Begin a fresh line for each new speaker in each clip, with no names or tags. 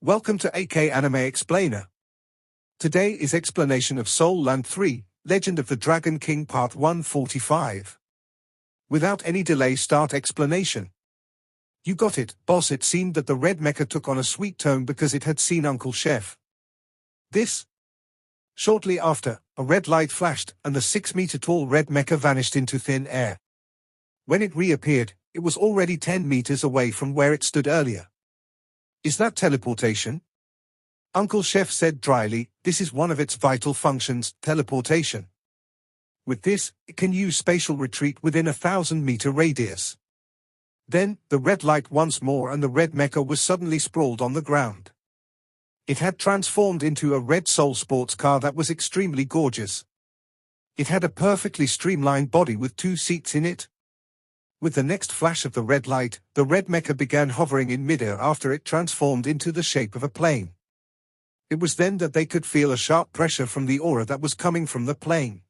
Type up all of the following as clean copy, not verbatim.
Welcome to AK Anime Explainer. Today is explanation of Soul Land 3, Legend of the Dragon King Part 145. Without any delay, start explanation. You got it, boss. It seemed that the red mecha took on a sweet tone because it had seen Uncle Chef. Shortly after, a red light flashed, and the 6-meter-tall red mecha vanished into thin air. When it reappeared, it was already 10 meters away from where it stood earlier. Is that teleportation? Uncle Chef said dryly. This is one of its vital functions, teleportation. With this, it can use spatial retreat within a 1,000-meter radius. Then, the red light once more, and the red mecha was suddenly sprawled on the ground. It had transformed into a red soul sports car that was extremely gorgeous. It had a perfectly streamlined body with 2 seats in it. With the next flash of the red light, the red mecha began hovering in midair after it transformed into the shape of a plane. It was then that they could feel a sharp pressure from the aura that was coming from the plane.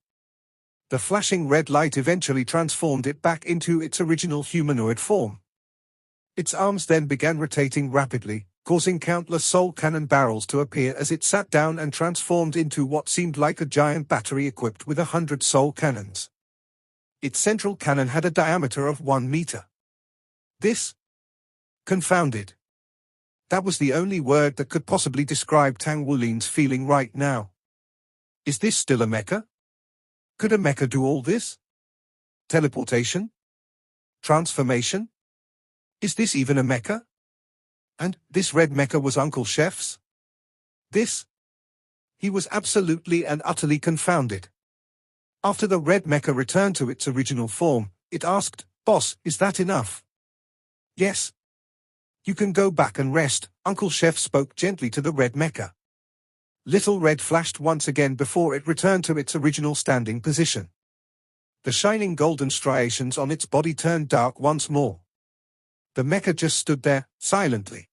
The flashing red light eventually transformed it back into its original humanoid form. Its arms then began rotating rapidly, causing countless soul cannon barrels to appear as it sat down and transformed into what seemed like a giant battery equipped with 100 soul cannons. Its central cannon had a diameter of 1 meter. This? Confounded. That was the only word that could possibly describe Tang Wulin's feeling right now. Is this still a mecha? Could a mecha do all this? Teleportation? Transformation? Is this even a mecha? And this red mecha was Uncle Chef's? He was absolutely and utterly confounded. After the red mecha returned to its original form, it asked, "Boss, is that enough?" "Yes. You can go back and rest," Uncle Chef spoke gently to the red mecha. Little red flashed once again before it returned to its original standing position. The shining golden striations on its body turned dark once more. The mecha just stood there, silently.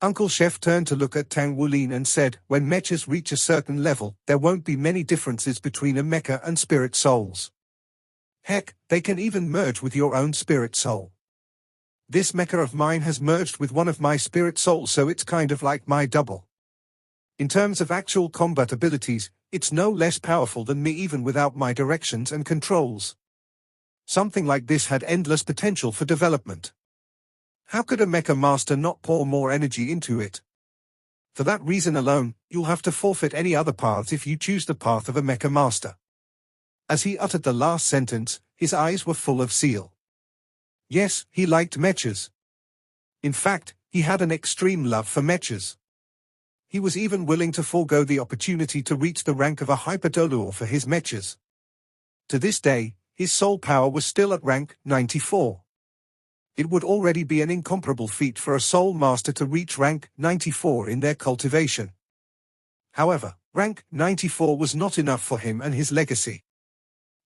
Uncle Chef turned to look at Tang Wulin and said, "When mechas reach a certain level, there won't be many differences between a mecha and spirit souls. Heck, they can even merge with your own spirit soul. This mecha of mine has merged with one of my spirit souls, so it's kind of like my double. In terms of actual combat abilities, it's no less powerful than me even without my directions and controls. Something like this had endless potential for development. How could a mecha master not pour more energy into it? For that reason alone, you'll have to forfeit any other paths if you choose the path of a mecha master." As he uttered the last sentence, his eyes were full of zeal. Yes, he liked mechas. In fact, he had an extreme love for mechas. He was even willing to forego the opportunity to reach the rank of a hyperdolor for his mechas. To this day, his soul power was still at rank 94. It would already be an incomparable feat for a soul master to reach rank 94 in their cultivation. However, rank 94 was not enough for him and his legacy.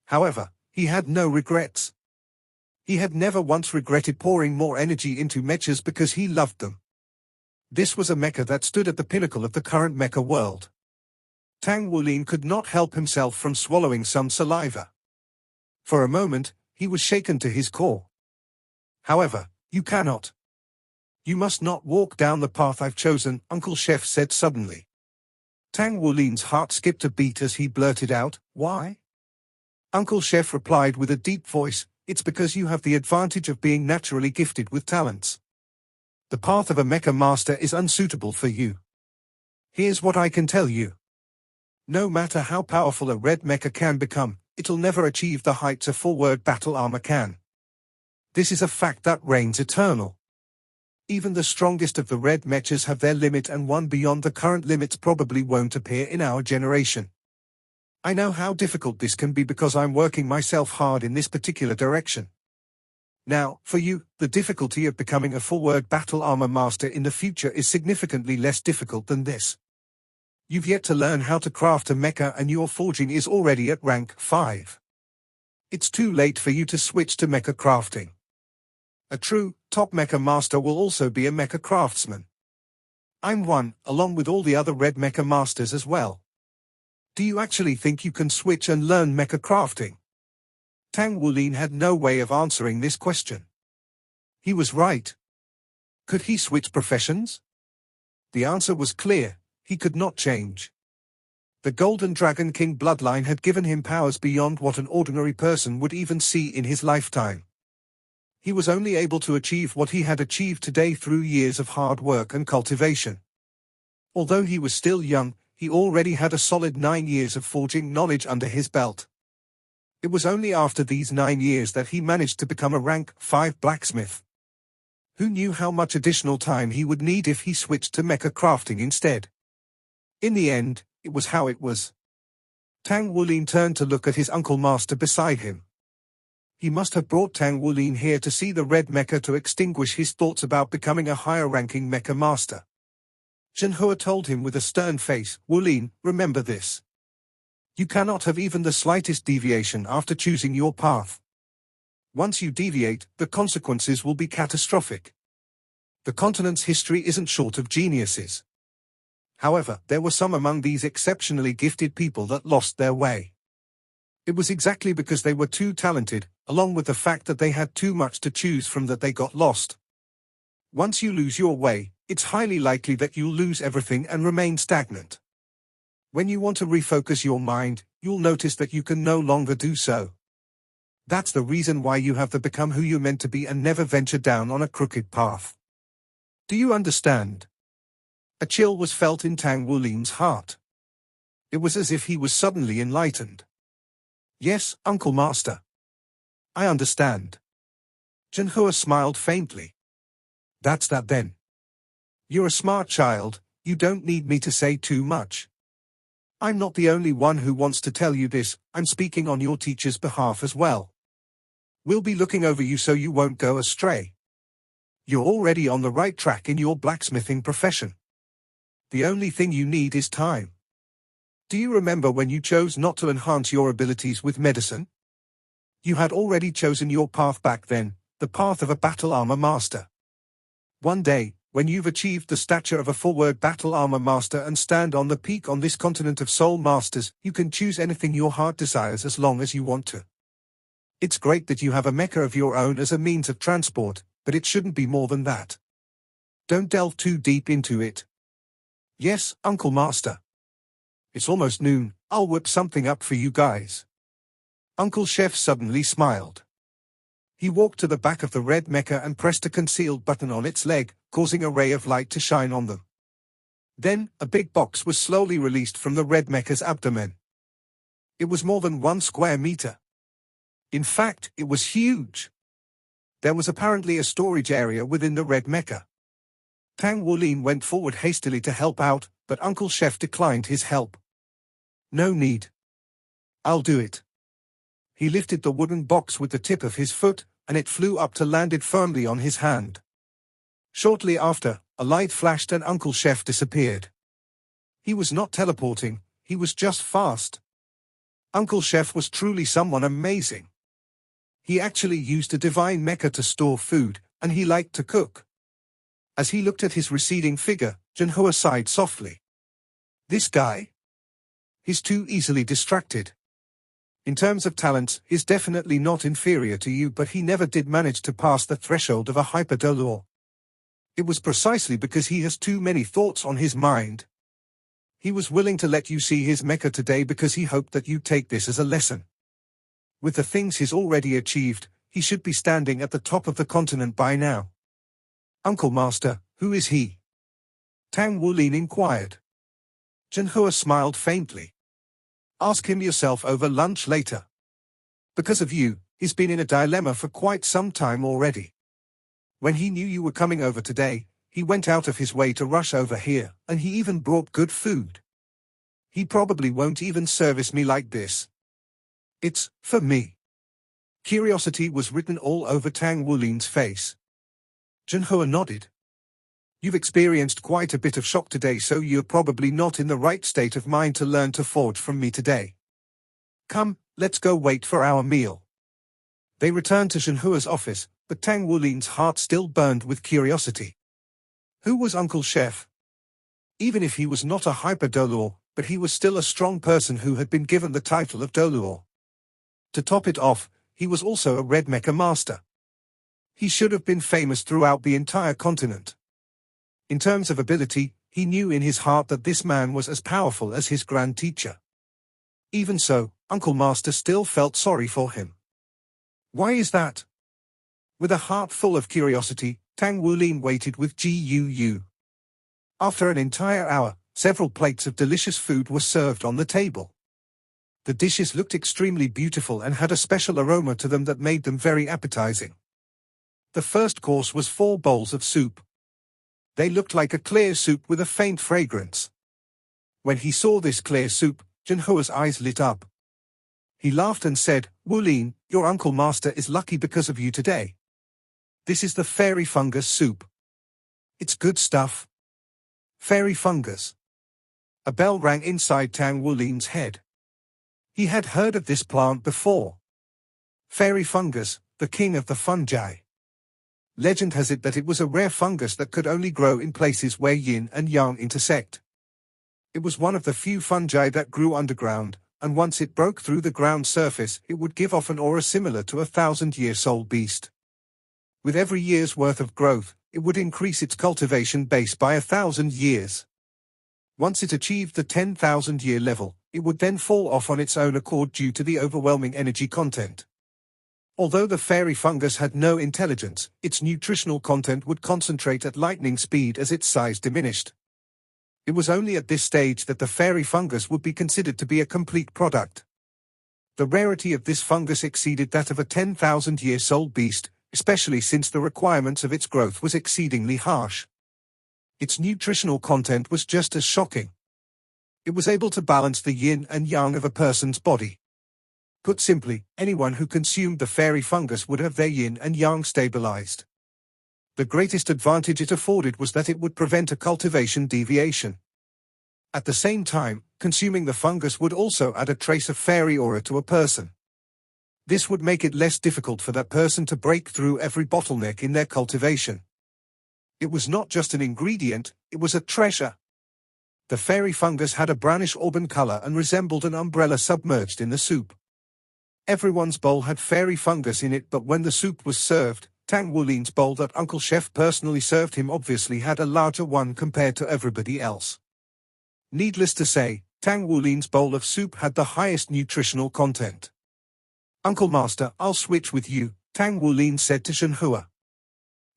However, he had no regrets. He had never once regretted pouring more energy into mechas because he loved them. This was a mecha that stood at the pinnacle of the current mecha world. Tang Wulin could not help himself from swallowing some saliva. For a moment, he was shaken to his core. "However, you cannot. You must not walk down the path I've chosen," Uncle Chef said suddenly. Tang Wulin's heart skipped a beat as he blurted out, "Why?" Uncle Chef replied with a deep voice, "It's because you have the advantage of being naturally gifted with talents. The path of a mecha master is unsuitable for you. Here's what I can tell you. No matter how powerful a red mecha can become, it'll never achieve the heights a forward battle armor can. This is a fact that reigns eternal. Even the strongest of the red mechas have their limit, and one beyond the current limits probably won't appear in our generation. I know how difficult this can be because I'm working myself hard in this particular direction. Now, for you, the difficulty of becoming a forward battle armor master in the future is significantly less difficult than this. You've yet to learn how to craft a mecha and your forging is already at rank 5. It's too late for you to switch to mecha crafting. A true, top mecha master will also be a mecha craftsman. I'm one, along with all the other red mecha masters as well. Do you actually think you can switch and learn mecha crafting?" Tang Wulin had no way of answering this question. He was right. Could he switch professions? The answer was clear: he could not change. The Golden Dragon King bloodline had given him powers beyond what an ordinary person would even see in his lifetime. He was only able to achieve what he had achieved today through years of hard work and cultivation. Although he was still young, he already had a solid 9 years of forging knowledge under his belt. It was only after these 9 years that he managed to become a rank 5 blacksmith. Who knew how much additional time he would need if he switched to mecha crafting instead? In the end, it was how it was. Tang Wulin turned to look at his uncle master beside him. He must have brought Tang Wulin here to see the red mecha to extinguish his thoughts about becoming a higher-ranking mecha master. Zhenhua told him with a stern face, "Wulin, remember this. You cannot have even the slightest deviation after choosing your path. Once you deviate, the consequences will be catastrophic. The continent's history isn't short of geniuses. However, there were some among these exceptionally gifted people that lost their way. It was exactly because they were too talented, along with the fact that they had too much to choose from, that they got lost. Once you lose your way, it's highly likely that you'll lose everything and remain stagnant. When you want to refocus your mind, you'll notice that you can no longer do so. That's the reason why you have to become who you're meant to be and never venture down on a crooked path. Do you understand?" A chill was felt in Tang Wulin's heart. It was as if he was suddenly enlightened. "Yes, Uncle Master. I understand." Zhenhua smiled faintly. "That's that then. You're a smart child, you don't need me to say too much. I'm not the only one who wants to tell you this, I'm speaking on your teacher's behalf as well. We'll be looking over you so you won't go astray. You're already on the right track in your blacksmithing profession. The only thing you need is time. Do you remember when you chose not to enhance your abilities with medicine? You had already chosen your path back then, the path of a battle armor master. One day, when you've achieved the stature of a full-word battle armor master and stand on the peak on this continent of soul masters, you can choose anything your heart desires as long as you want to. It's great that you have a mecha of your own as a means of transport, but it shouldn't be more than that. Don't delve too deep into it." "Yes, Uncle Master. It's almost noon, I'll whip something up for you guys." Uncle Chef suddenly smiled. He walked to the back of the red mecha and pressed a concealed button on its leg, causing a ray of light to shine on them. Then, a big box was slowly released from the red mecha's abdomen. It was more than 1 square meter. In fact, it was huge. There was apparently a storage area within the red mecha. Tang Wulin went forward hastily to help out, but Uncle Chef declined his help. "No need. I'll do it." He lifted the wooden box with the tip of his foot, and it flew up to landed firmly on his hand. Shortly after, a light flashed and Uncle Chef disappeared. He was not teleporting, he was just fast. Uncle Chef was truly someone amazing. He actually used a divine mecha to store food, and he liked to cook. As he looked at his receding figure, Zhenhua sighed softly. "This guy? He's too easily distracted. In terms of talents, he's definitely not inferior to you, but he never did manage to pass the threshold of a hyperdolor. It was precisely because he has too many thoughts on his mind. He was willing to let you see his mecha today because he hoped that you'd take this as a lesson. With the things he's already achieved, he should be standing at the top of the continent by now." "Uncle Master, who is he?" Tang Wulin inquired. Zhenhua smiled faintly. "Ask him yourself over lunch later. Because of you, he's been in a dilemma for quite some time already. When he knew you were coming over today, he went out of his way to rush over here, and he even brought good food. He probably won't even service me like this. It's for me." Curiosity was written all over Tang Wulin's face. Zhenhua nodded. "You've experienced quite a bit of shock today, so you're probably not in the right state of mind to learn to forge from me today. Come, let's go wait for our meal." They returned to Zhenhua's office, but Tang Wulin's heart still burned with curiosity. Who was Uncle Chef? Even if he was not a hyper-dolor, but he was still a strong person who had been given the title of dolor. To top it off, he was also a red mecha master. He should have been famous throughout the entire continent. In terms of ability, He knew in his heart that this man was as powerful as his grand teacher. Even so, Uncle Master still felt sorry for him. Why is that? With a heart full of curiosity, Tang Wulin waited with Guu. After an entire hour, several plates of delicious food were served on the table. The dishes looked extremely beautiful and had a special aroma to them that made them very appetizing. The first course was 4 bowls of soup. They looked like a clear soup with a faint fragrance. When he saw this clear soup, Zhenhua's eyes lit up. He laughed and said, "Wulin, your Uncle Master is lucky because of you today. This is the fairy fungus soup. It's good stuff." Fairy fungus. A bell rang inside Tang Wulin's head. He had heard of this plant before. Fairy fungus, the king of the fungi. Legend has it that it was a rare fungus that could only grow in places where yin and yang intersect. It was one of the few fungi that grew underground, and once it broke through the ground surface, it would give off an aura similar to a 1,000-year soul beast. With every year's worth of growth, it would increase its cultivation base by 1,000 years. Once it achieved the 10,000-year level, it would then fall off on its own accord due to the overwhelming energy content. Although the fairy fungus had no intelligence, its nutritional content would concentrate at lightning speed as its size diminished. It was only at this stage that the fairy fungus would be considered to be a complete product. The rarity of this fungus exceeded that of a 10,000-year soul beast, especially since the requirements of its growth was exceedingly harsh. Its nutritional content was just as shocking. It was able to balance the yin and yang of a person's body. Put simply, anyone who consumed the fairy fungus would have their yin and yang stabilized. The greatest advantage it afforded was that it would prevent a cultivation deviation. At the same time, consuming the fungus would also add a trace of fairy aura to a person. This would make it less difficult for that person to break through every bottleneck in their cultivation. It was not just an ingredient, it was a treasure. The fairy fungus had a brownish auburn color and resembled an umbrella submerged in the soup. Everyone's bowl had fairy fungus in it, but when the soup was served, Tang Wulin's bowl that Uncle Chef personally served him obviously had a larger one compared to everybody else. Needless to say, Tang Wulin's bowl of soup had the highest nutritional content. "Uncle Master, I'll switch with you," Tang Wulin said to Zhenhua.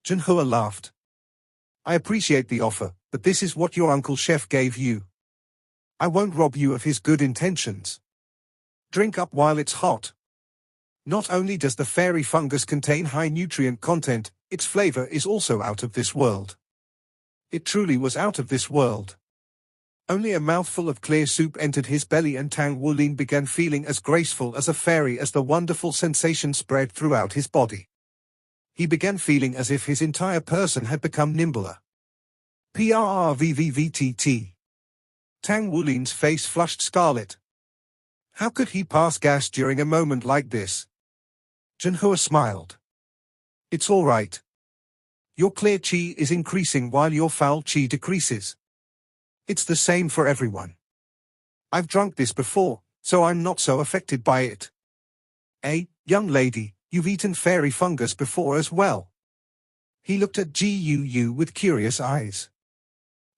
Zhenhua laughed. "I appreciate the offer, but this is what your Uncle Chef gave you. I won't rob you of his good intentions. Drink up while it's hot." Not only does the fairy fungus contain high nutrient content, its flavor is also out of this world. It truly was out of this world. Only a mouthful of clear soup entered his belly and Tang Wulin began feeling as graceful as a fairy as the wonderful sensation spread throughout his body. He began feeling as if his entire person had become nimbler. Prrvvvtt. Tang Wulin's face flushed scarlet. How could he pass gas during a moment like this? Zhenhua smiled. "It's all right. Your clear qi is increasing while your foul qi decreases. It's the same for everyone. I've drunk this before, so I'm not so affected by it." "Hey, young lady, you've eaten fairy fungus before as well." He looked at Guu with curious eyes.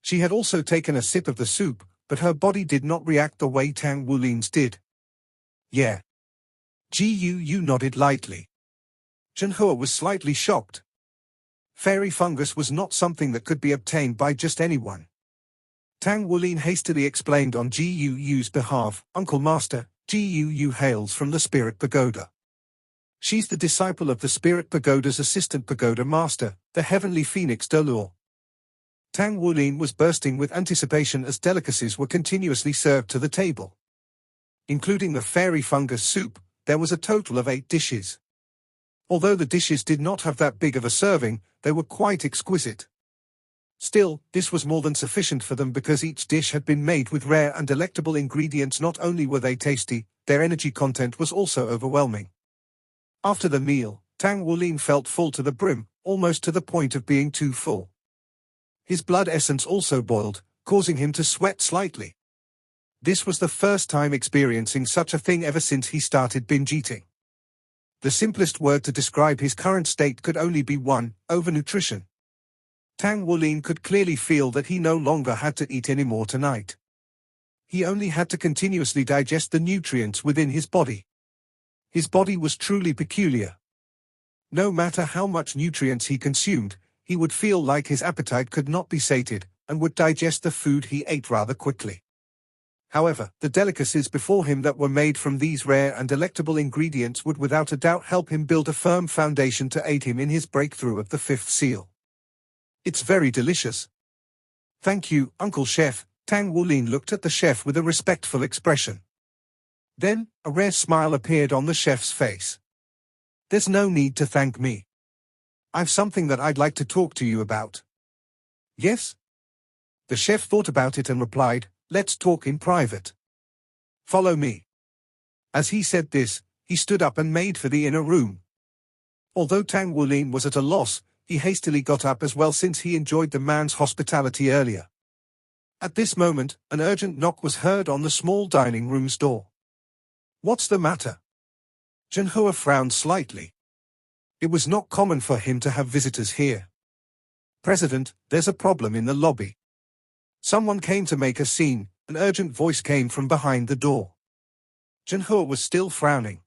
She had also taken a sip of the soup, but her body did not react the way Tang Wulin's did. "Yeah." Guu nodded lightly. Zhenhua was slightly shocked. Fairy fungus was not something that could be obtained by just anyone. Tang Wulin hastily explained on Guu's behalf, "Uncle Master, Guu hails from the Spirit Pagoda. She's the disciple of the Spirit Pagoda's assistant pagoda master, the Heavenly Phoenix Dolor." Tang Wulin was bursting with anticipation as delicacies were continuously served to the table. Including the fairy fungus soup, there was a total of 8 dishes. Although the dishes did not have that big of a serving, they were quite exquisite. Still, this was more than sufficient for them because each dish had been made with rare and delectable ingredients. Not only were they tasty, their energy content was also overwhelming. After the meal, Tang Wulin felt full to the brim, almost to the point of being too full. His blood essence also boiled, causing him to sweat slightly. This was the first time experiencing such a thing ever since he started binge eating. The simplest word to describe his current state could only be one: overnutrition. Tang Wulin could clearly feel that he no longer had to eat any more tonight. He only had to continuously digest the nutrients within his body. His body was truly peculiar. No matter how much nutrients he consumed, he would feel like his appetite could not be sated, and would digest the food he ate rather quickly. However, the delicacies before him that were made from these rare and delectable ingredients would without a doubt help him build a firm foundation to aid him in his breakthrough of the fifth seal. It's very delicious. Thank you, Uncle Chef. Tang Wulin looked at the chef with a respectful expression. Then, a rare smile appeared on the chef's face. There's no need to thank me. I've something that I'd like to talk to you about. Yes? The chef thought about it and replied, let's talk in private. Follow me. As he said this, he stood up and made for the inner room. Although Tang Wulin was at a loss, he hastily got up as well since he enjoyed the man's hospitality earlier. At this moment, an urgent knock was heard on the small dining room's door. What's the matter? Zhenhua frowned slightly. It was not common for him to have visitors here. President, there's a problem in the lobby. Someone came to make a scene. An urgent voice came from behind the door. Zhenhua was still frowning.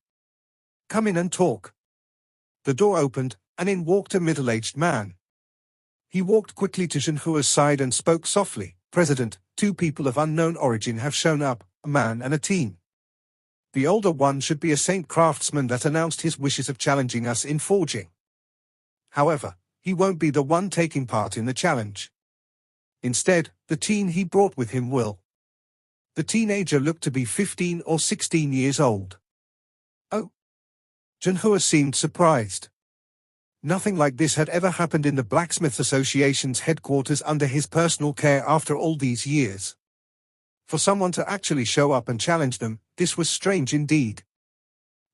Come in and talk. The door opened, and in walked a middle-aged man. He walked quickly to Zhenhua's side and spoke softly. President, two people of unknown origin have shown up, a man and a teen. The older one should be a saint craftsman that announced his wishes of challenging us in forging. However, he won't be the one taking part in the challenge. Instead, the teen he brought with him will. The teenager looked to be 15 or 16 years old. Oh. Zhenhua seemed surprised. Nothing like this had ever happened in the Blacksmiths Association's headquarters under his personal care after all these years. For someone to actually show up and challenge them, this was strange indeed.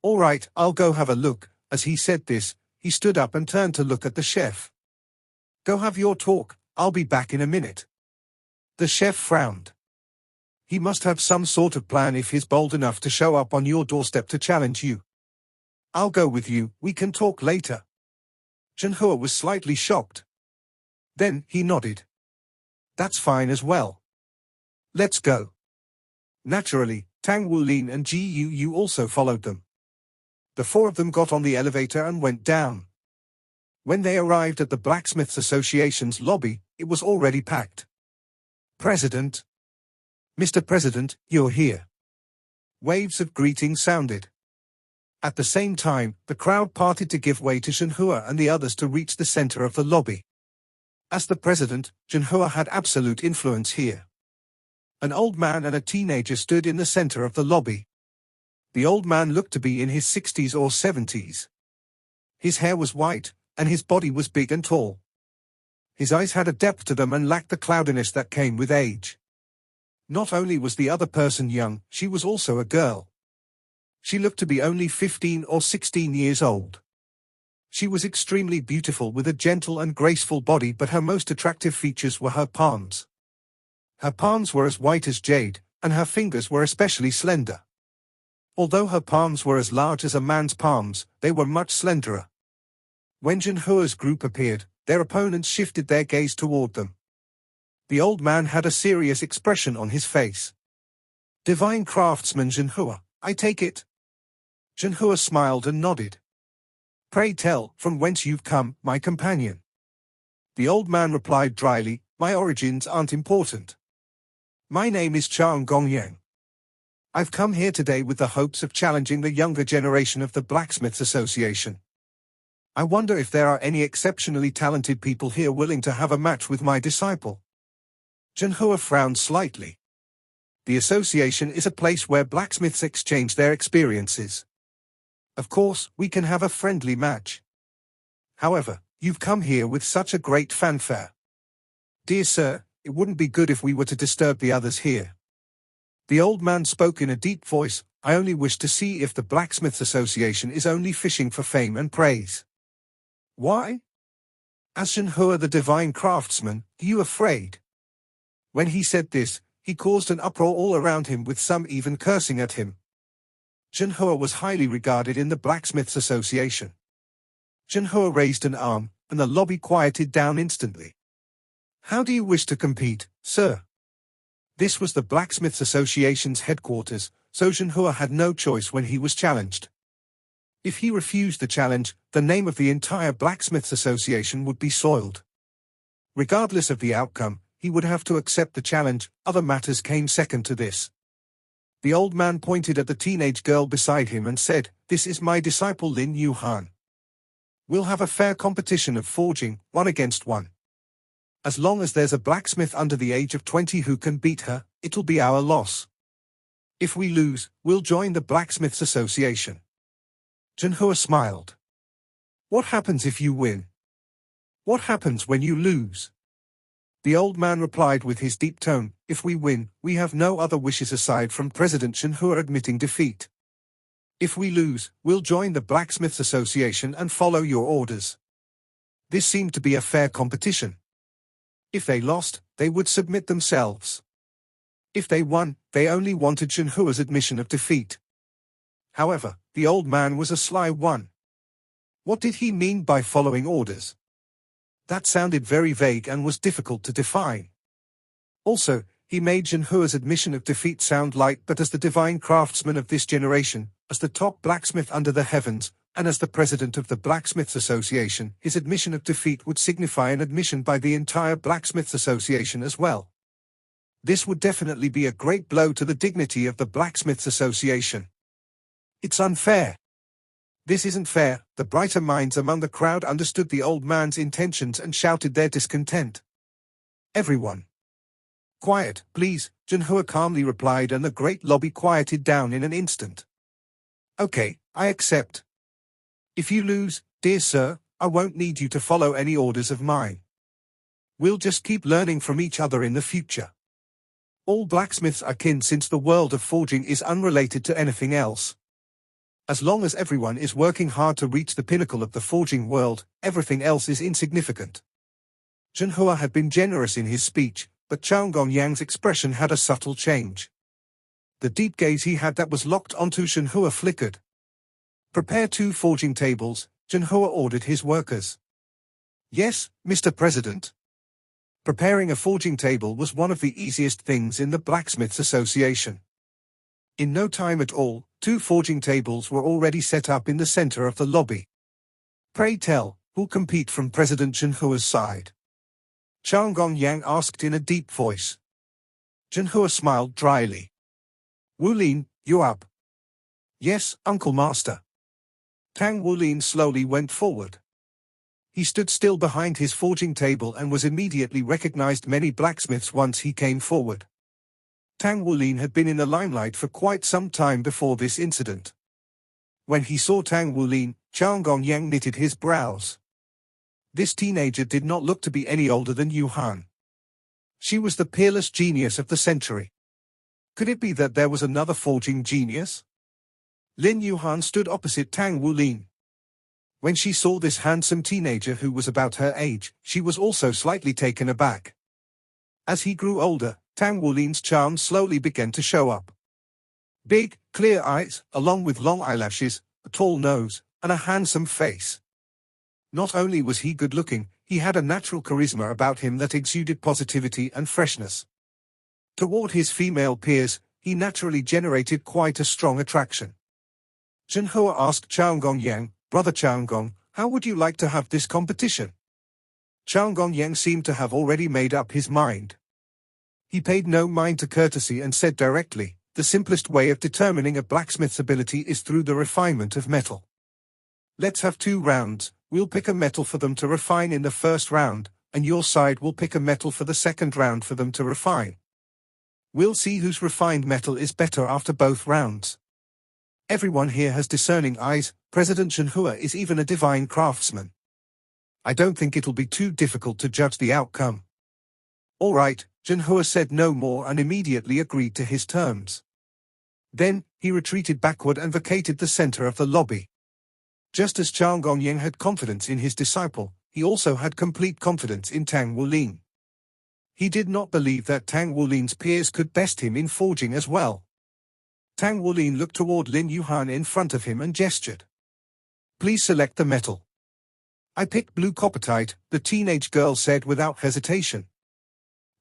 All right, I'll go have a look. As he said this, he stood up and turned to look at the chef. Go have your talk, I'll be back in a minute. The chef frowned. He must have some sort of plan if he's bold enough to show up on your doorstep to challenge you. I'll go with you, we can talk later. Zhenhua was slightly shocked. Then, he nodded. That's fine as well. Let's go. Naturally, Tang Wulin and Gu also followed them. The four of them got on the elevator and went down. When they arrived at the Blacksmiths Association's lobby, it was already packed. President. Mr. President, you're here. Waves of greeting sounded. At the same time, the crowd parted to give way to Zhenhua and the others to reach the center of the lobby. As the president, Zhenhua had absolute influence here. An old man and a teenager stood in the center of the lobby. The old man looked to be in his 60s or 70s. His hair was white, and his body was big and tall. His eyes had a depth to them and lacked the cloudiness that came with age. Not only was the other person young, she was also a girl. She looked to be only 15 or 16 years old. She was extremely beautiful with a gentle and graceful body, but her most attractive features were her palms. Her palms were as white as jade, and her fingers were especially slender. Although her palms were as large as a man's palms, they were much slenderer. When Zhenhua's group appeared, their opponents shifted their gaze toward them. The old man had a serious expression on his face. Divine craftsman Zhenhua, I take it. Zhenhua smiled and nodded. Pray tell, from whence you've come, my companion. The old man replied dryly, my origins aren't important. My name is Chang Gongyang. I've come here today with the hopes of challenging the younger generation of the Blacksmiths Association. I wonder if there are any exceptionally talented people here willing to have a match with my disciple. Zhenhua frowned slightly. The association is a place where blacksmiths exchange their experiences. Of course, we can have a friendly match. However, you've come here with such a great fanfare. Dear sir, it wouldn't be good if we were to disturb the others here. The old man spoke in a deep voice, I only wish to see if the Blacksmiths Association is only fishing for fame and praise. Why? As Zhenhua the divine craftsman, are you afraid? When he said this, he caused an uproar all around him with some even cursing at him. Zhenhua was highly regarded in the Blacksmiths Association. Zhenhua raised an arm, and the lobby quieted down instantly. How do you wish to compete, sir? This was the Blacksmiths Association's headquarters, so Zhenhua had no choice when he was challenged. If he refused the challenge, the name of the entire Blacksmiths Association would be soiled. Regardless of the outcome, he would have to accept the challenge. Other matters came second to this. The old man pointed at the teenage girl beside him and said, "This is my disciple Lin Yuhan. We'll have a fair competition of forging, 1 against 1. As long as there's a blacksmith under the age of 20 who can beat her, it'll be our loss. If we lose, we'll join the Blacksmiths Association." Zhenhua smiled. "What happens if you win? What happens when you lose?" The old man replied with his deep tone, "If we win, we have no other wishes aside from President Zhenhua admitting defeat. If we lose, we'll join the Blacksmiths Association and follow your orders." This seemed to be a fair competition. If they lost, they would submit themselves. If they won, they only wanted Zhenhua's admission of defeat. However, the old man was a sly one. What did he mean by following orders? That sounded very vague and was difficult to define. Also, he made Zhenhua's admission of defeat sound light, but as the divine craftsman of this generation, as the top blacksmith under the heavens, and as the president of the Blacksmiths Association, his admission of defeat would signify an admission by the entire Blacksmiths Association as well. This would definitely be a great blow to the dignity of the Blacksmiths Association. It's unfair. This isn't fair. The brighter minds among the crowd understood the old man's intentions and shouted their discontent. "Everyone, quiet, please," Zhenhua calmly replied, and the great lobby quieted down in an instant. "Okay, I accept. If you lose, dear sir, I won't need you to follow any orders of mine. We'll just keep learning from each other in the future. All blacksmiths are kin since the world of forging is unrelated to anything else. As long as everyone is working hard to reach the pinnacle of the forging world, everything else is insignificant." Zhenhua had been generous in his speech, but Chang Gongyang's expression had a subtle change. The deep gaze he had that was locked onto Zhenhua flickered. "Prepare 2 forging tables," Zhenhua ordered his workers. "Yes, Mr. President." Preparing a forging table was one of the easiest things in the Blacksmiths Association. In no time at all, 2 forging tables were already set up in the center of the lobby. "Pray tell, who'll compete from President Zhenhua's side?" Chang Gongyang asked in a deep voice. Zhenhua smiled dryly. "Wulin, you up?" "Yes, Uncle Master." Tang Wulin slowly went forward. He stood still behind his forging table and was immediately recognized many blacksmiths once he came forward. Tang Wulin had been in the limelight for quite some time before this incident. When he saw Tang Wulin, Chang Gongyang knitted his brows. This teenager did not look to be any older than Yuhan. She was the peerless genius of the century. Could it be that there was another forging genius? Lin Yuhan stood opposite Tang Wulin. When she saw this handsome teenager who was about her age, she was also slightly taken aback. As he grew older, Tang Wulin's charm slowly began to show up. Big, clear eyes, along with long eyelashes, a tall nose, and a handsome face. Not only was he good-looking, he had a natural charisma about him that exuded positivity and freshness. Toward his female peers, he naturally generated quite a strong attraction. Zhenhua asked Chang Gongyang, "Brother Chang Gong, how would you like to have this competition?" Chang Gongyang seemed to have already made up his mind. He paid no mind to courtesy and said directly, "The simplest way of determining a blacksmith's ability is through the refinement of metal. Let's have 2 rounds, we'll pick a metal for them to refine in the first round, and your side will pick a metal for the second round for them to refine. We'll see whose refined metal is better after both rounds. Everyone here has discerning eyes, President Zhenhua is even a divine craftsman. I don't think it'll be too difficult to judge the outcome." "All right," Zhenhua said no more and immediately agreed to his terms. Then, he retreated backward and vacated the center of the lobby. Just as Chang Gongyang had confidence in his disciple, he also had complete confidence in Tang Wulin. He did not believe that Tang Wulin's peers could best him in forging as well. Tang Wulin looked toward Lin Yuhan in front of him and gestured. "Please select the metal." "I picked blue coppertite," the teenage girl said without hesitation.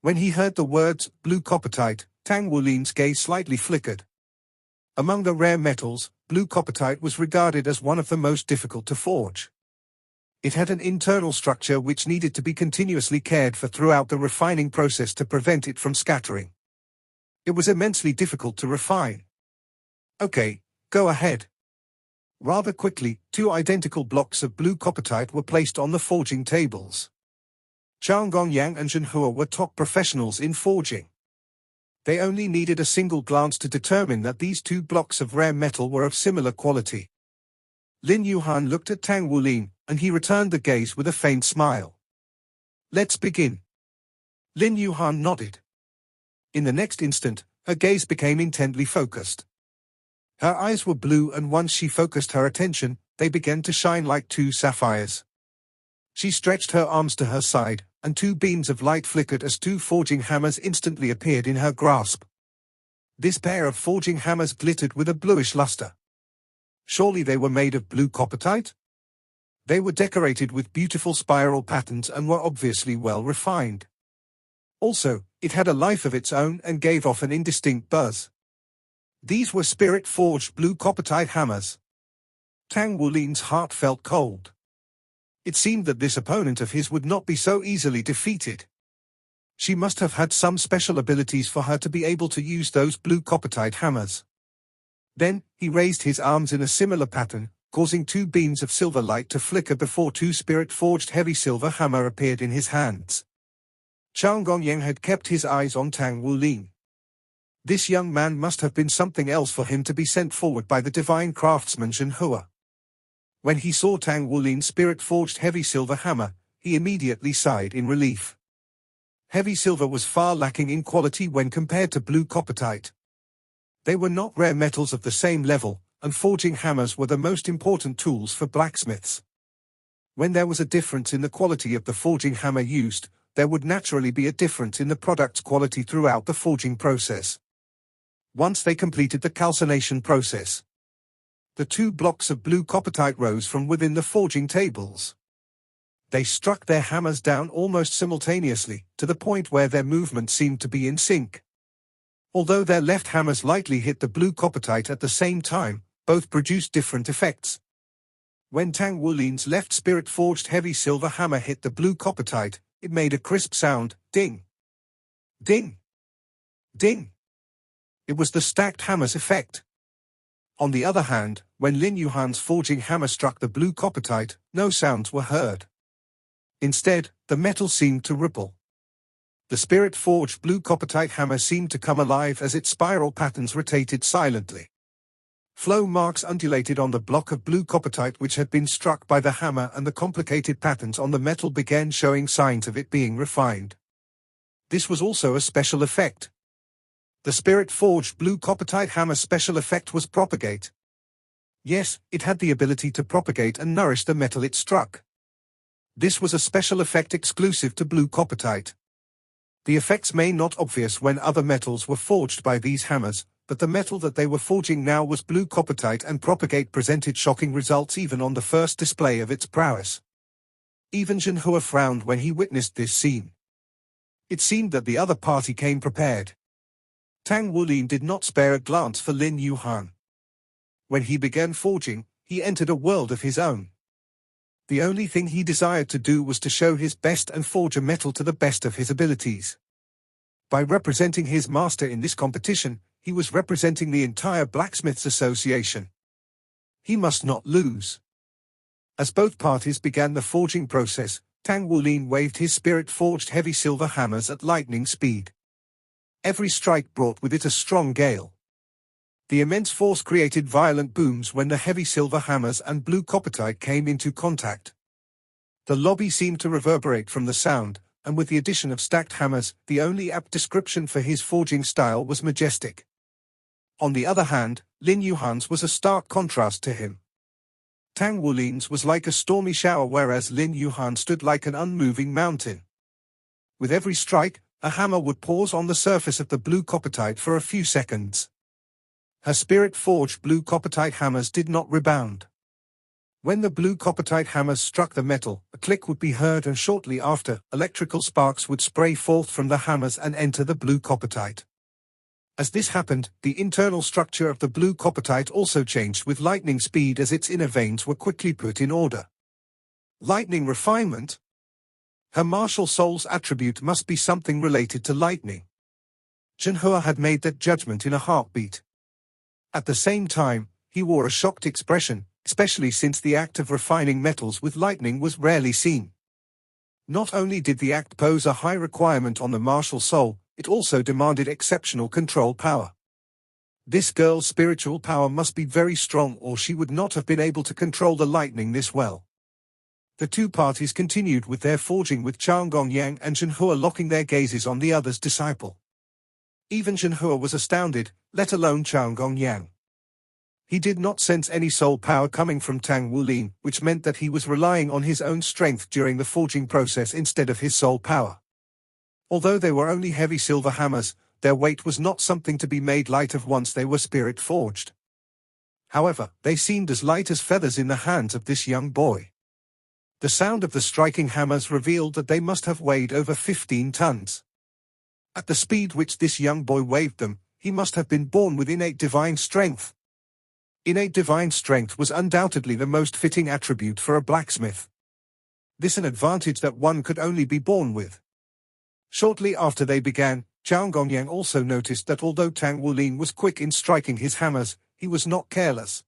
When he heard the words blue coppertite, Tang Wulin's gaze slightly flickered. Among the rare metals, blue coppertite was regarded as one of the most difficult to forge. It had an internal structure which needed to be continuously cared for throughout the refining process to prevent it from scattering. It was immensely difficult to refine. Okay, go ahead. Rather quickly, 2 identical blocks of blue coppertite were placed on the forging tables. Zhang Gongyang and Zhenhua were top professionals in forging. They only needed a single glance to determine that these 2 blocks of rare metal were of similar quality. Lin Yuhan looked at Tang Wulin, and he returned the gaze with a faint smile. Let's begin. Lin Yuhan nodded. In the next instant, her gaze became intently focused. Her eyes were blue, and once she focused her attention, they began to shine like 2 sapphires. She stretched her arms to her side, and 2 beams of light flickered as 2 forging hammers instantly appeared in her grasp. This pair of forging hammers glittered with a bluish luster. Surely they were made of blue coppertite? They were decorated with beautiful spiral patterns and were obviously well refined. Also, it had a life of its own and gave off an indistinct buzz. These were spirit-forged blue coppertite hammers. Tang Wulin's heart felt cold. It seemed that this opponent of his would not be so easily defeated. She must have had some special abilities for her to be able to use those blue coppertite hammers. Then, he raised his arms in a similar pattern, causing 2 beams of silver light to flicker before 2 spirit-forged heavy silver hammer appeared in his hands. Zhang Gongyang had kept his eyes on Tang Wulin. This young man must have been something else for him to be sent forward by the divine craftsman Zhenhua. When he saw Tang Wulin's spirit-forged heavy silver hammer, he immediately sighed in relief. Heavy silver was far lacking in quality when compared to blue coppertite. They were not rare metals of the same level, and forging hammers were the most important tools for blacksmiths. When there was a difference in the quality of the forging hammer used, there would naturally be a difference in the product's quality throughout the forging process. Once they completed the calcination process, the 2 blocks of blue coppertite rose from within the forging tables. They struck their hammers down almost simultaneously, to the point where their movement seemed to be in sync. Although their left hammers lightly hit the blue coppertite at the same time, both produced different effects. When Tang Wulin's left spirit-forged heavy silver hammer hit the blue coppertite, it made a crisp sound, ding, ding, ding. It was the stacked hammer's effect. On the other hand, when Lin Yuhan's forging hammer struck the blue coppertite, no sounds were heard. Instead, the metal seemed to ripple. The spirit-forged blue coppertite hammer seemed to come alive as its spiral patterns rotated silently. Flow marks undulated on the block of blue coppertite which had been struck by the hammer, and the complicated patterns on the metal began showing signs of it being refined. This was also a special effect. The spirit-forged blue coppertite hammer's special effect was propagate. Yes, it had the ability to propagate and nourish the metal it struck. This was a special effect exclusive to blue coppertite. The effects may not be obvious when other metals were forged by these hammers, but the metal that they were forging now was blue coppertite, and propagate presented shocking results even on the first display of its prowess. Even Zhenhua frowned when he witnessed this scene. It seemed that the other party came prepared. Tang Wulin did not spare a glance for Lin Yuhan. When he began forging, he entered a world of his own. The only thing he desired to do was to show his best and forge a metal to the best of his abilities. By representing his master in this competition, he was representing the entire Blacksmiths Association. He must not lose. As both parties began the forging process, Tang Wulin waved his spirit-forged heavy silver hammers at lightning speed. Every strike brought with it a strong gale. The immense force created violent booms when the heavy silver hammers and blue coppertite came into contact. The lobby seemed to reverberate from the sound, and with the addition of stacked hammers, the only apt description for his forging style was majestic. On the other hand, Lin Yuhan's was a stark contrast to him. Tang Wulin's was like a stormy shower, whereas Lin Yuhan stood like an unmoving mountain. With every strike, a hammer would pause on the surface of the blue coppertite for a few seconds. Her spirit-forged blue coppertite hammers did not rebound. When the blue coppertite hammers struck the metal, a click would be heard, and shortly after, electrical sparks would spray forth from the hammers and enter the blue coppertite. As this happened, the internal structure of the blue coppertite also changed with lightning speed as its inner veins were quickly put in order. Lightning refinement? Her martial soul's attribute must be something related to lightning. Zhenhua had made that judgment in a heartbeat. At the same time, he wore a shocked expression, especially since the act of refining metals with lightning was rarely seen. Not only did the act pose a high requirement on the martial soul, it also demanded exceptional control power. This girl's spiritual power must be very strong, or she would not have been able to control the lightning this well. The two parties continued with their forging, with Chang Gongyang and Zhenhua locking their gazes on the other's disciple. Even Zhenhua was astounded, let alone Chang Gongyang. He did not sense any soul power coming from Tang Wulin, which meant that he was relying on his own strength during the forging process instead of his soul power. Although they were only heavy silver hammers, their weight was not something to be made light of once they were spirit forged. However, they seemed as light as feathers in the hands of this young boy. The sound of the striking hammers revealed that they must have weighed over 15 tons. At the speed which this young boy waved them, he must have been born with innate divine strength. Innate divine strength was undoubtedly the most fitting attribute for a blacksmith. This an advantage that one could only be born with. Shortly after they began, Chang Gongyang also noticed that although Tang Wulin was quick in striking his hammers, he was not careless.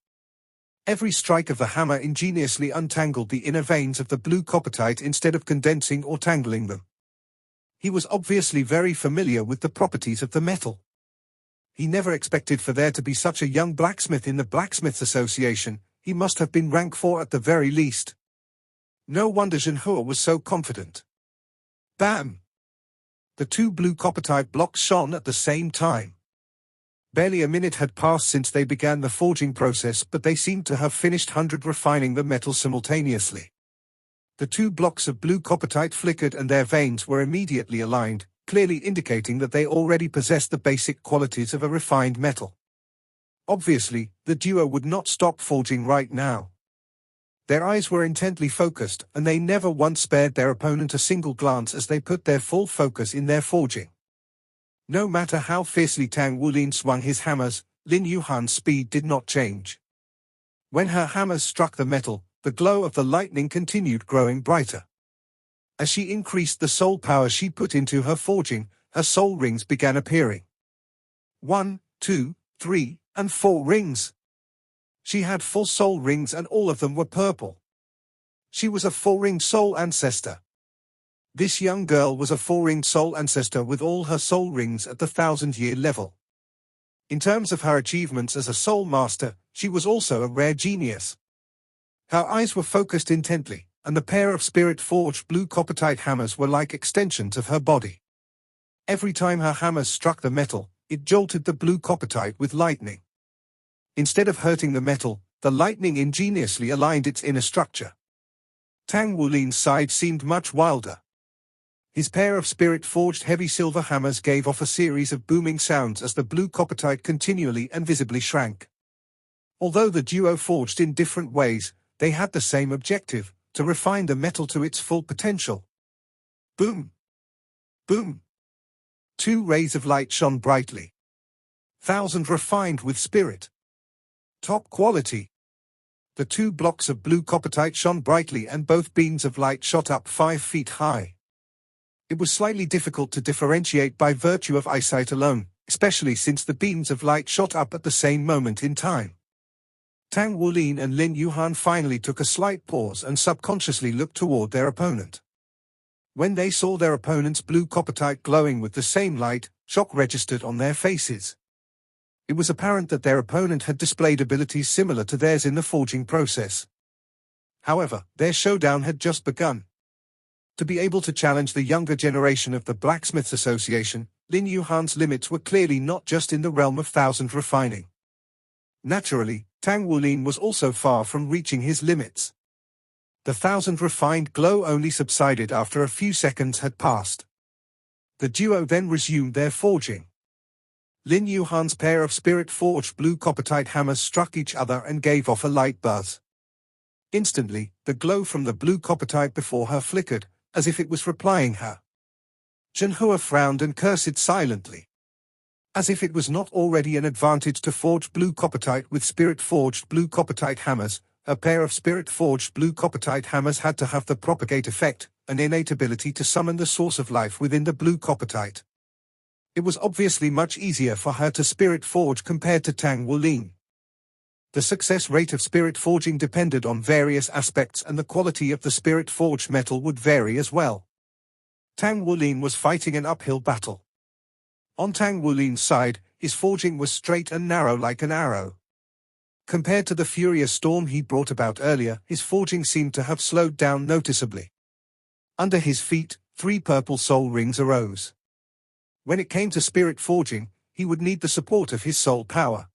Every strike of the hammer ingeniously untangled the inner veins of the blue coppertite instead of condensing or tangling them. He was obviously very familiar with the properties of the metal. He never expected for there to be such a young blacksmith in the Blacksmiths' Association. He must have been rank 4 at the very least. No wonder Zhenhua was so confident. Bam! The two blue coppertite blocks shone at the same time. Barely a minute had passed since they began the forging process, but they seemed to have finished refining the metal simultaneously. The two blocks of blue coppertite flickered and their veins were immediately aligned, clearly indicating that they already possessed the basic qualities of a refined metal. Obviously, the duo would not stop forging right now. Their eyes were intently focused, and they never once spared their opponent a single glance as they put their full focus in their forging. No matter how fiercely Tang Wulin swung his hammers, Lin Yuhan's speed did not change. When her hammers struck the metal, the glow of the lightning continued growing brighter. As she increased the soul power she put into her forging, her soul rings began appearing. 1, 2, 3, and 4 rings. She had 4 soul rings and all of them were purple. She was a 4-ringed soul ancestor. This young girl was a 4-ringed soul ancestor with all her soul rings at the 1,000-year level. In terms of her achievements as a soul master, she was also a rare genius. Her eyes were focused intently, and the pair of spirit-forged blue coppertite hammers were like extensions of her body. Every time her hammers struck the metal, it jolted the blue coppertite with lightning. Instead of hurting the metal, the lightning ingeniously aligned its inner structure. Tang Wulin's side seemed much wilder. His pair of spirit-forged heavy silver hammers gave off a series of booming sounds as the blue coppertite continually and visibly shrank. Although the duo forged in different ways, they had the same objective: to refine the metal to its full potential. Boom! Boom! 2 rays of light shone brightly. 1,000 refined with spirit. Top quality. The 2 blocks of blue coppertite shone brightly and both beams of light shot up 5 feet high. It was slightly difficult to differentiate by virtue of eyesight alone, especially since the beams of light shot up at the same moment in time. Tang Wulin and Lin Yuhan finally took a slight pause and subconsciously looked toward their opponent. When they saw their opponent's blue coppertite glowing with the same light, shock registered on their faces. It was apparent that their opponent had displayed abilities similar to theirs in the forging process. However, their showdown had just begun. To be able to challenge the younger generation of the Blacksmiths' Association, Lin Yuhan's limits were clearly not just in the realm of 1,000 refining. Naturally, Tang Wulin was also far from reaching his limits. The 1,000 refined glow only subsided after a few seconds had passed. The duo then resumed their forging. Lin Yuhan's pair of spirit-forged blue coppertite hammers struck each other and gave off a light buzz. Instantly, the glow from the blue coppertite before her flickered, as if it was replying her. Zhenhua frowned and cursed silently. As if it was not already an advantage to forge blue coppertite with spirit-forged blue coppertite hammers, a pair of spirit-forged blue coppertite hammers had to have the propagate effect, an innate ability to summon the source of life within the blue coppertite. It was obviously much easier for her to spirit-forge compared to Tang Wulin. The success rate of spirit forging depended on various aspects, and the quality of the spirit-forged metal would vary as well. Tang Wulin was fighting an uphill battle. On Tang Wulin's side, his forging was straight and narrow like an arrow. Compared to the furious storm he brought about earlier, his forging seemed to have slowed down noticeably. Under his feet, 3 purple soul rings arose. When it came to spirit forging, he would need the support of his soul power.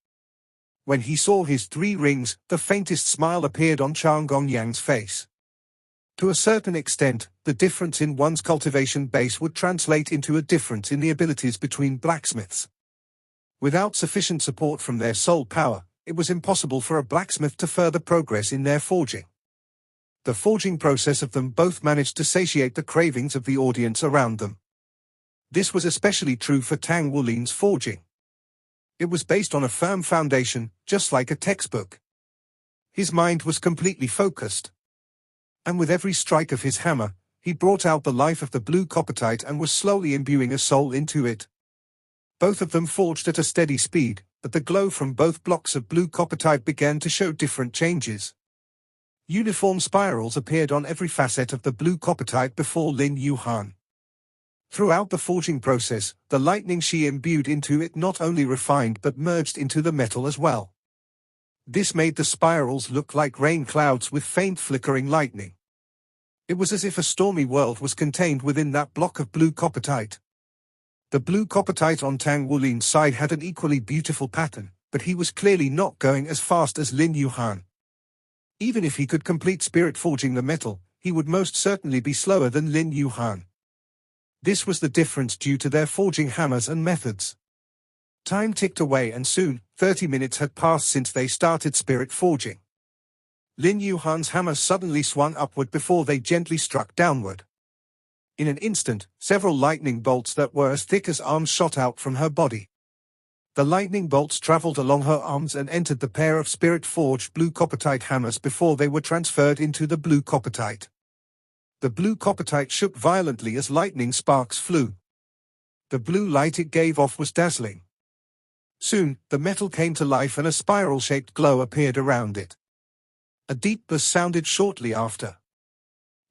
When he saw his 3 rings, the faintest smile appeared on Chang Gongyang's face. To a certain extent, the difference in one's cultivation base would translate into a difference in the abilities between blacksmiths. Without sufficient support from their soul power, it was impossible for a blacksmith to further progress in their forging. The forging process of them both managed to satiate the cravings of the audience around them. This was especially true for Tang Wulin's forging. It was based on a firm foundation, just like a textbook. His mind was completely focused. And with every strike of his hammer, he brought out the life of the blue coppertite and was slowly imbuing a soul into it. Both of them forged at a steady speed, but the glow from both blocks of blue coppertite began to show different changes. Uniform spirals appeared on every facet of the blue coppertite before Lin Yuhan. Throughout the forging process, the lightning she imbued into it not only refined but merged into the metal as well. This made the spirals look like rain clouds with faint flickering lightning. It was as if a stormy world was contained within that block of blue coppertite. The blue coppertite on Tang Wulin's side had an equally beautiful pattern, but he was clearly not going as fast as Lin Yuhan. Even if he could complete spirit forging the metal, he would most certainly be slower than Lin Yuhan. This was the difference due to their forging hammers and methods. Time ticked away and soon, 30 minutes had passed since they started spirit forging. Lin Yuhan's hammer suddenly swung upward before they gently struck downward. In an instant, several lightning bolts that were as thick as arms shot out from her body. The lightning bolts traveled along her arms and entered the pair of spirit-forged blue coppertite hammers before they were transferred into the blue coppertite. The blue coppertite shook violently as lightning sparks flew. The blue light it gave off was dazzling. Soon, the metal came to life and a spiral-shaped glow appeared around it. A deep buzz sounded shortly after.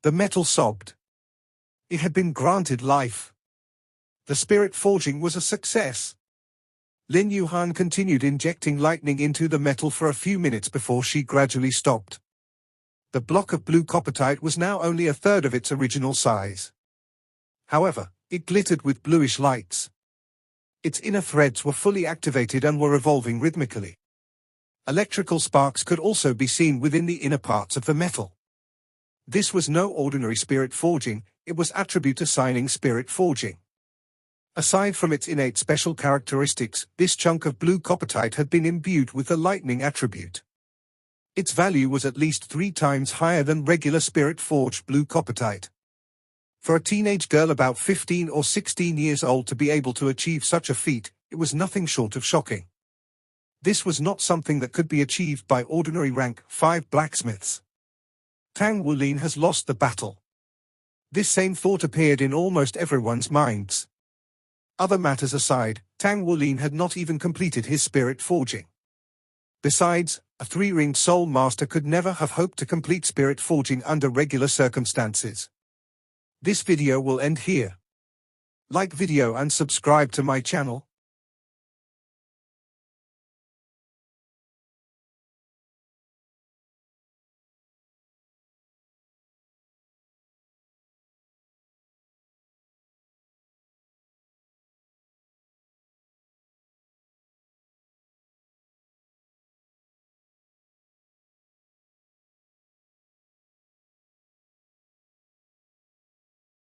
The metal sobbed. It had been granted life. The spirit forging was a success. Lin Yuhan continued injecting lightning into the metal for a few minutes before she gradually stopped. The block of blue coppertite was now only a third of its original size. However, it glittered with bluish lights. Its inner threads were fully activated and were revolving rhythmically. Electrical sparks could also be seen within the inner parts of the metal. This was no ordinary spirit forging, it was attribute assigning spirit forging. Aside from its innate special characteristics, this chunk of blue coppertite had been imbued with the lightning attribute. Its value was at least 3 times higher than regular spirit-forged blue coppertite. For a teenage girl about 15 or 16 years old to be able to achieve such a feat, it was nothing short of shocking. This was not something that could be achieved by ordinary rank 5 blacksmiths. Tang Wulin has lost the battle. This same thought appeared in almost everyone's minds. Other matters aside, Tang Wulin had not even completed his spirit forging. Besides, a 3-ringed soul master could never have hoped to complete spirit forging under regular circumstances. This video will end here. Like video and subscribe to my channel.